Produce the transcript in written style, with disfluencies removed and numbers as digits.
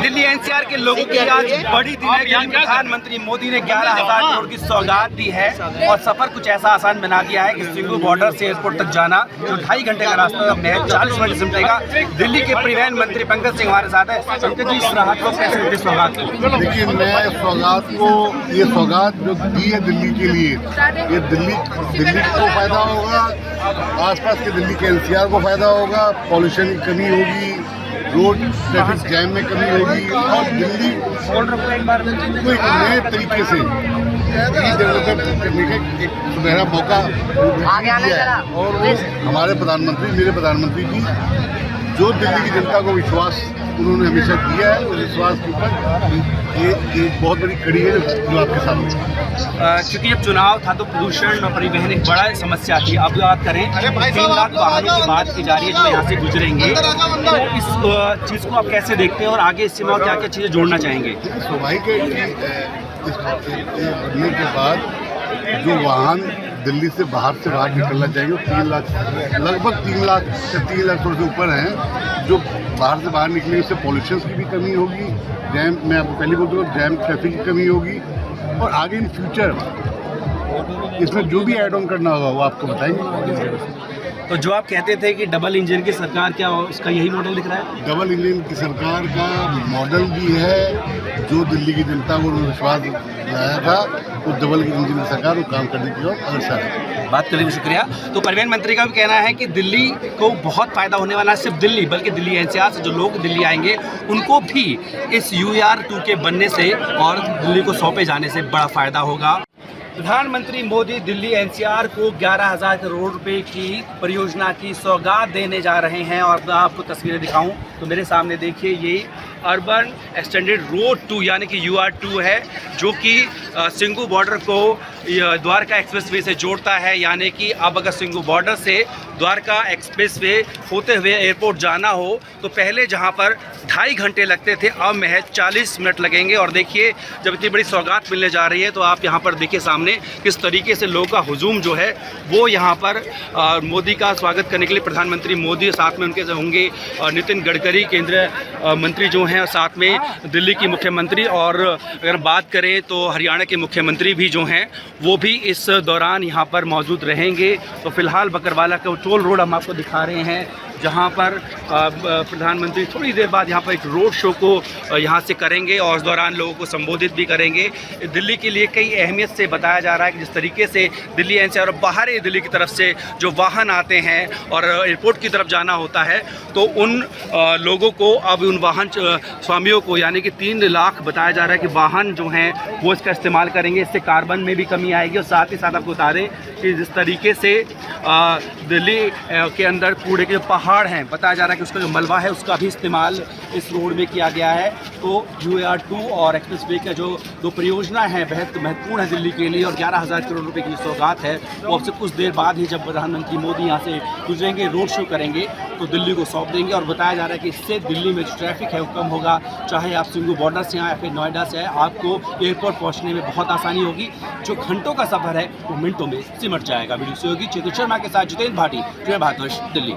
Delhi NCR के लोगों की आज बड़ी दिन है कि प्रधानमंत्री मोदी ने 11,000 करोड़ की सौगात दी है और सफर कुछ ऐसा आसान बना दिया है कि सिंगू बॉर्डर से एयरपोर्ट तक जाना जो 2.5 घंटे का रास्ता महज 40 मिनट सिमटेगा। दिल्ली के परिवहन मंत्री पंकज सिंह हमारे साथ है। पंकज जी, इस राहत को कैसे मिलती सौगात? देखिए, मैं सौगात को, ये सौगात जो दी है दिल्ली के लिए, ये दिल्ली को फायदा होगा, आसपास के दिल्ली के एनसीआर को फायदा होगा, पॉल्यूशन की कमी होगी, रोड ट्रैफिक जैम में कमी होगी और दिल्ली को एक नए तरीके से डेवलपमेंट करने का एक सुनहरा मौका दिया है। और वो हमारे प्रधानमंत्री, मेरे प्रधानमंत्री जी, जो दिल्ली की जनता को विश्वास उन्होंने हमेशा दिया है, उस विश्वास के ऊपर ये एक बहुत बड़ी कड़ी है जो आपके सामने। क्योंकि जब चुनाव था तो प्रदूषण और परिवहन एक बड़ा समस्या थी। अब बात करें 3 लाख वाहनों की बात की जा रही है जो यहाँ से गुजरेंगे, तो इस चीज़ को आप कैसे देखते हैं और आगे इससे में क्या क्या चीज़ें जोड़ना चाहेंगे? स्वाभाविक है कि इस बनने के बाद जो वाहन दिल्ली से बाहर निकलना चाहिए, 3 लाख, लगभग 3 लाख से 3 लाख थोड़े से ऊपर हैं जो बाहर से बाहर निकलेंगे। इससे पॉल्यूशन की भी कमी होगी, जैम, मैं आपको पहले बोल दूँ, जैम ट्रैफिक की कमी होगी और आगे इन फ्यूचर इसमें जो भी ऐड ऑन करना होगा वो आपको बताएंगे। तो जो आप कहते थे कि डबल इंजन की सरकार, क्या उसका यही मॉडल दिख रहा है? डबल इंजन की सरकार का मॉडल भी है जो दिल्ली की जनता को विश्वास दिलाया था, वो डबल इंजन की सरकार वो काम करने की ओर अग्रसर है। बात करने में शुक्रिया। तो परिवहन मंत्री का भी कहना है कि दिल्ली को बहुत फायदा होने वाला है, सिर्फ दिल्ली बल्कि दिल्ली एनसीआर से जो लोग दिल्ली आएंगे उनको भी इस UR2 के बनने से और दिल्ली को सौंपे जाने से बड़ा फायदा होगा। प्रधानमंत्री मोदी दिल्ली एनसीआर को 11,000 करोड़ रुपए की परियोजना की सौगात देने जा रहे हैं और मैं आपको तस्वीरें दिखाऊं तो मेरे सामने देखिए, ये अर्बन एक्सटेंडेड रोड 2 यानी कि UR2 है जो कि सिंगू बॉर्डर को द्वारका एक्सप्रेसवे से जोड़ता है। यानी कि अब अगर सिंगू बॉर्डर से द्वारका एक्सप्रेसवे होते हुए एयरपोर्ट जाना हो तो पहले जहां पर 2.5 घंटे लगते थे अब महज 40 मिनट लगेंगे। और देखिए, जब इतनी बड़ी सौगात मिलने जा रही है तो आप यहां पर देखिए सामने किस तरीके से लोगों का हुजूम जो है वो यहाँ पर मोदी का स्वागत करने के लिए प्रधानमंत्री मोदी, साथ में उनके होंगे नितिन गडकरी केंद्रीय मंत्री जो हैं, साथ में दिल्ली की मुख्यमंत्री, और अगर बात करें तो हरियाणा के मुख्यमंत्री भी जो हैं वो भी इस दौरान यहाँ पर मौजूद रहेंगे। तो फिलहाल बकरवाला का टोल रोड हम आपको दिखा रहे हैं जहाँ पर प्रधानमंत्री थोड़ी देर बाद यहाँ पर एक रोड शो को यहाँ से करेंगे और उस दौरान लोगों को संबोधित भी करेंगे। दिल्ली के लिए कई अहमियत से बताया जा रहा है कि जिस तरीके से दिल्ली एनसीआर और बाहरी दिल्ली की तरफ से जो वाहन आते हैं और एयरपोर्ट की तरफ जाना होता है तो उन लोगों को, अब उन वाहन स्वामियों को, यानी कि 3 लाख बताया जा रहा है कि वाहन जो हैं वो इसका इस्तेमाल करेंगे। इससे कार्बन में भी कमी आएगी और साथ ही साथ आपको बता दें कि जिस तरीके से दिल्ली के अंदर कूड़े के जो पहाड़ हैं, बताया जा रहा है कि उसका जो मलबा है उसका भी इस्तेमाल इस रोड में किया गया है। तो UR2 और एक्सप्रेसवे का जो 2 परियोजना है बेहद महत्वपूर्ण है दिल्ली के लिए और 11,000 करोड़ रुपए की सौगात है वो अब से कुछ देर बाद ही जब प्रधानमंत्री मोदी यहाँ से गुजरेंगे, रोड शो करेंगे तो दिल्ली को सौंप देंगे। और बताया जा रहा है कि इससे दिल्ली में जो ट्रैफिक है वो कम होगा। चाहे आप सिंगू बॉर्डर से आए या फिर नोएडा से आए, आपको एयरपोर्ट पहुँचने में बहुत आसानी होगी। जो घंटों का सफ़र है वो मिनटों में सिमट जाएगा। वीडियो सहयोगी चेतन शर्मा के साथ जितेंद्र भाटी, भारतवर्ष, दिल्ली।